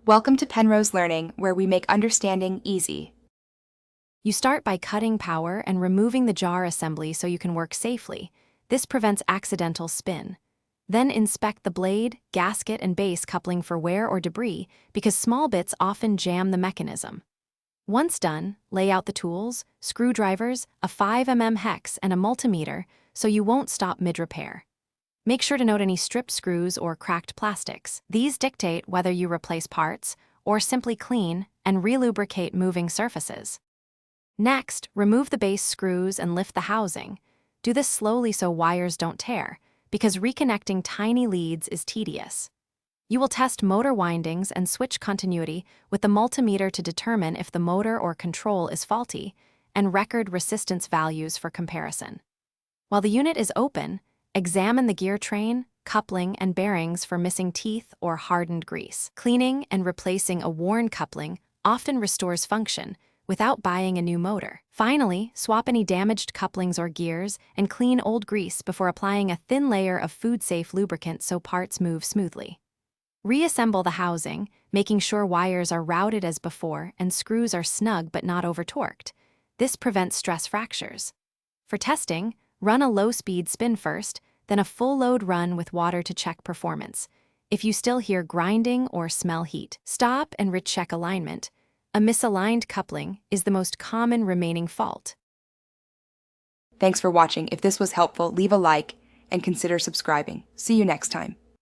Welcome to Penrose Learning, where we make understanding easy. You start by cutting power and removing the jar assembly so you can work safely. This prevents accidental spin. Then inspect the blade, gasket, and base coupling for wear or debris because small bits often jam the mechanism. Once done, lay out the tools, screwdrivers, a 5 mm hex, and a multimeter so you won't stop mid-repair. Make sure to note any stripped screws or cracked plastics. These dictate whether you replace parts or simply clean and relubricate moving surfaces. Next, remove the base screws and lift the housing. Do this slowly so wires don't tear, because reconnecting tiny leads is tedious. You will test motor windings and switch continuity with the multimeter to determine if the motor or control is faulty, and record resistance values for comparison. While the unit is open, examine the gear train, coupling, and bearings for missing teeth or hardened grease. Cleaning and replacing a worn coupling often restores function without buying a new motor. Finally, swap any damaged couplings or gears and clean old grease before applying a thin layer of food-safe lubricant so parts move smoothly. Reassemble the housing, making sure wires are routed as before and screws are snug but not over-torqued. This prevents stress fractures. For testing, run a low-speed spin first, then a full-load run with water to check performance. If you still hear grinding or smell heat, stop and recheck alignment. A misaligned coupling is the most common remaining fault. Thanks for watching. If this was helpful, leave a like and consider subscribing. See you next time.